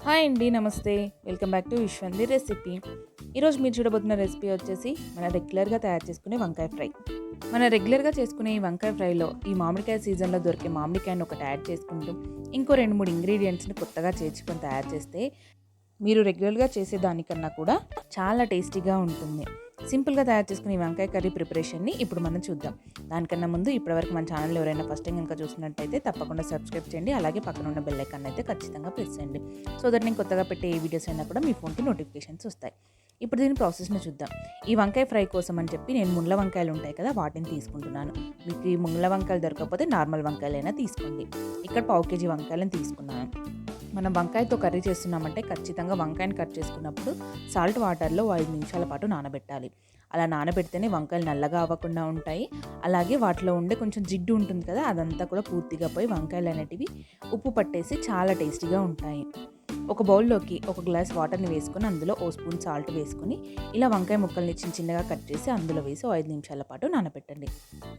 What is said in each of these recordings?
Hi అండి, నమస్తే. Welcome back to విశ్వంది రెసిపీ. ఈరోజు మీరు చూడబోతున్న రెసిపీ వచ్చేసి మన రెగ్యులర్గా తయారు చేసుకునే వంకాయ ఫ్రై. మన రెగ్యులర్గా చేసుకునే ఈ వంకాయ ఫ్రైలో ఈ మామిడికాయ సీజన్లో దొరికే మామిడికాయను ఒకటి యాడ్ చేసుకుంటూ ఇంకో 2-3 ఇంగ్రీడియంట్స్ని కొత్తగా చేర్చుకొని తయారు చేస్తే మీరు రెగ్యులర్గా చేసేదానికన్నా కూడా చాలా టేస్టీగా ఉంటుంది. సింపుల్గా తయారు చేసుకునే ఈ వంకాయ కర్రీ ప్రిపరేషన్ని ఇప్పుడు మనం చూద్దాం. దానికన్నా ముందు ఇప్పటివరకు మన ఛానల్ ఎవరైనా ఫస్ట్ టైం కనుక చూసినట్టయితే తప్పకుండా సబ్స్క్రైబ్ చేయండి. అలాగే పక్కన ఉన్న బెల్ ఐకాన్ అయితే ఖచ్చితంగా ప్రెస్ చేయండి. సో దట్ నేను కొత్తగా పెట్టే ఏ వీడియోస్ అయినా కూడా మీ ఫోన్కి నోటిఫికేషన్స్ వస్తాయి. ఇప్పుడు దీని ప్రాసెస్ని చూద్దాం. ఈ వంకాయ ఫ్రై కోసం అని చెప్పి నేను ముళ్ళ వంకాయలు ఉంటాయి కదా, వాటిని తీసుకుంటున్నాను. మీకు ఈ ముళ్ళ వంకాయలు దొరకకపోతే నార్మల్ వంకాయలైనా తీసుకోండి. ఇక్కడ 1/2 kg వంకాయలను తీసుకున్నాను. మనం వంకాయతో కర్రీ చేస్తున్నామంటే ఖచ్చితంగా వంకాయని కట్ చేసుకున్నప్పుడు సాల్ట్ వాటర్లో 5 నిమిషాల పాటు నానబెట్టాలి. అలా నానబెడితేనే వంకాయలు నల్లగా అవ్వకుండా ఉంటాయి. అలాగే వాటిలో ఉండే కొంచెం జిడ్డు ఉంటుంది కదా, అదంతా కూడా పూర్తిగా పోయి వంకాయలు అనేటివి ఉప్పు పట్టేసి చాలా టేస్టీగా ఉంటాయి. ఒక బౌల్లోకి 1 గ్లాస్ వాటర్ని వేసుకొని అందులో 1 స్పూన్ సాల్ట్ వేసుకొని ఇలా వంకాయ ముక్కల్ని చిన్నగా కట్ చేసి అందులో వేసి 5 నిమిషాల పాటు నానబెట్టండి.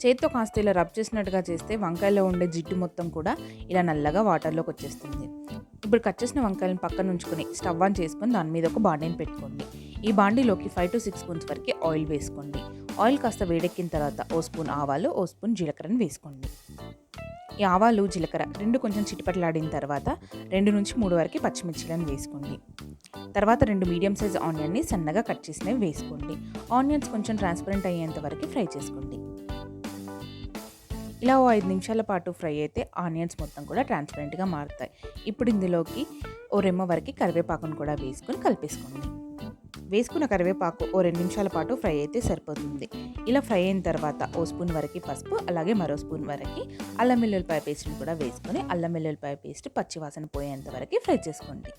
చేత్తో కాస్త ఇలా రబ్ చేసినట్టుగా చేస్తే వంకాయలో ఉండే జిడ్డు మొత్తం కూడా ఇలా నల్లగా వాటర్లోకి వచ్చేస్తుంది. ఇప్పుడు కట్ చేసిన వంకాయలను పక్కన ఉంచుకొని స్టవ్ ఆన్ చేసుకొని దాని మీద ఒక బాండీని పెట్టుకోండి. ఈ బాండీలోకి 5 to 6 స్పూన్స్ వరకు ఆయిల్ వేసుకోండి. ఆయిల్ కాస్త వేడెక్కిన తర్వాత 1 స్పూన్ ఆవాలు, 1 స్పూన్ జీలకర్రని వేసుకోండి. ఈ ఆవాలు, జీలకర్ర రెండు కొంచెం చిటిపటలాడిన తర్వాత 2 నుంచి 3 వరకు పచ్చిమిర్చిలను వేసుకోండి. తర్వాత 2 మీడియం సైజ్ ఆనియన్ని సన్నగా కట్ చేసినవి వేసుకోండి. ఆనియన్స్ కొంచెం ట్రాన్స్పరెంట్ అయ్యేంత వరకు ఫ్రై చేసుకోండి. ఇలా 5 నిమిషాల పాటు ఫ్రై అయితే ఆనియన్స్ మొత్తం కూడా ట్రాన్స్పరెంట్గా మారుతాయి. ఇప్పుడు ఇందులోకి 1 రెమ్మ వరకు కరివేపాకును కూడా వేసుకొని కలిపేసుకోండి. వేసుకున్న కరివేపాకు 2 నిమిషాల పాటు ఫ్రై అయితే సరిపోతుంది. ఇలా ఫ్రై అయిన తర్వాత 1 స్పూన్ వరకు పసుపు, అలాగే మరో స్పూన్ వరకు అల్లం వెల్లుల్లిపాయ పేస్ట్ని కూడా వేసుకొని అల్లం వెల్లుల్లిపాయ పేస్ట్ పచ్చివాసన పోయేంత వరకు ఫ్రై చేసుకోండి.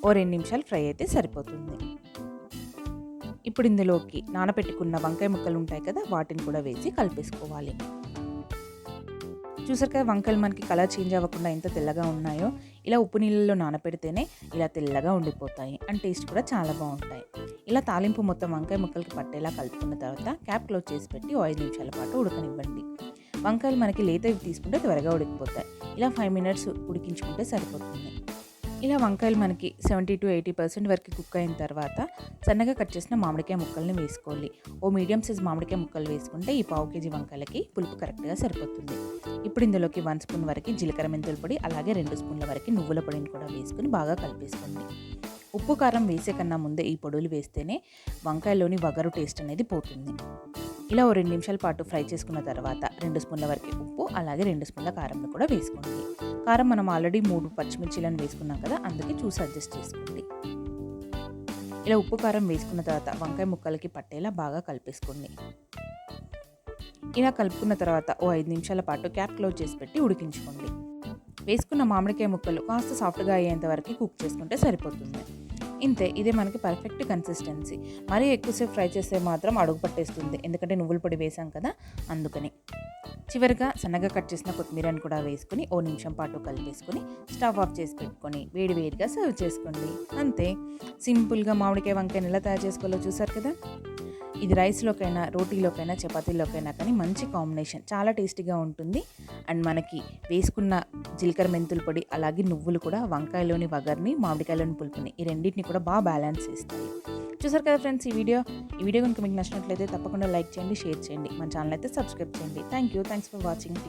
2 నిమిషాలు ఫ్రై అయితే సరిపోతుంది. ఇప్పుడు ఇందులోకి నానబెట్టుకున్న వంకాయ ముక్కలు ఉంటాయి కదా, వాటిని కూడా వేసి కలిపేసుకోవాలి. చూసారు కదా, వంకాయలు మనకి కలర్ చేంజ్ అవ్వకుండా ఎంత తెల్లగా ఉన్నాయో. ఇలా ఉప్పు నీళ్ళలో నానపెడితేనే ఇలా తెల్లగా ఉండిపోతాయి అండ్ టేస్ట్ కూడా చాలా బాగుంటాయి. ఇలా తాలింపు మొత్తం వంకాయ ముక్కలకి పట్టేలా కలుపుకున్న తర్వాత క్యాప్ క్లోజ్ చేసి పెట్టి 5 నిమిషాల పాటు ఉడకనివ్వండి. వంకాయలు మనకి లేతవి తీసుకుంటే త్వరగా ఉడికిపోతాయి. ఇలా 5 మినిట్స్ ఉడికించుకుంటే సరిపోతుంది. ఇలా వంకాయలు మనకి 70 to 80% వరకు కుక్ అయిన తర్వాత సన్నగా కట్ చేసిన మామిడికాయ ముక్కల్ని వేసుకోవాలి. మీడియం సైజ్ మామిడికాయ ముక్కలు వేసుకుంటే ఈ 1/2 kg వంకాయలకి పులుపు కరెక్ట్గా సరిపోతుంది. ఇప్పుడు ఇందులోకి 1 స్పూన్ వరకు జీలకర్ర మెంతుల పొడి, అలాగే 2 స్పూన్ల వరకు నువ్వుల పొడిని కూడా వేసుకుని బాగా కలిపేసుకోండి. ఉప్పు కారం వేసే కన్నా ముందే ఈ పొడులు వేస్తేనే వంకాయలోని వగరు టేస్ట్ అనేది పోతుంది. ఇలా 2 నిమిషాల పాటు ఫ్రై చేసుకున్న తర్వాత 2 స్పూన్ల వరకు ఉప్పు, అలాగే 2 స్పూన్ల కారంను కూడా వేసుకోండి. కారం మనం ఆల్రెడీ 3 పచ్చిమిర్చిలను వేసుకున్నాం కదా, అందుకే చూసి అడ్జస్ట్ చేసుకోండి. ఇలా ఉప్పు కారం వేసుకున్న తర్వాత వంకాయ ముక్కలకి పట్టేలా బాగా కలిపేసుకోండి. ఇలా కలుపుకున్న తర్వాత 5 నిమిషాల పాటు క్యాప్ క్లోజ్ చేసి పెట్టి ఉడికించుకోండి. వేసుకున్న మామిడికాయ ముక్కలు కాస్త సాఫ్ట్గా అయ్యేంత వరకు కుక్ చేసుకుంటే సరిపోతుంది. ఇంతే, ఇదే మనకి పర్ఫెక్ట్ కన్సిస్టెన్సీ. మరీ ఎక్కువసేపు ఫ్రై చేస్తే మాత్రం అడుగు పట్టేస్తుంది, ఎందుకంటే నువ్వుల పొడి వేసాం కదా, అందుకని. చివరిగా సన్నగా కట్ చేసిన కొత్తిమీరని కూడా వేసుకొని 1 నిమిషం పాటు కలిపేసుకొని స్టవ్ ఆఫ్ చేసి పెట్టుకొని వేడిగా సర్వ్ చేసుకోండి. అంతే, సింపుల్గా మామిడికాయ వంకాయని ఎలా తయారు చేసుకోవాలో చూసారు కదా. ఇది రైస్లోకైనా, రోటీలోకైనా, చపాతీలోకైనా కానీ మంచి కాంబినేషన్, చాలా టేస్టీగా ఉంటుంది. అండ్ మనకి వేసుకున్న జీలకర్ర మెంతుల పొడి, అలాగే నువ్వులు కూడా వంకాయలోని వగర్ని, మామిడికాయలోని పులుపుని, ఈ రెండింటిని కూడా బాగా బ్యాలెన్స్ చేస్తాయి. చూసారు కదా ఫ్రెండ్స్, ఈ వీడియో కనుక మీకు నచ్చినట్లయితే తప్పకుండా లైక్ చేయండి, షేర్ చేయండి. మన ఛానల్ అయితే సబ్స్క్రైబ్ చేయండి. Thanks for watching.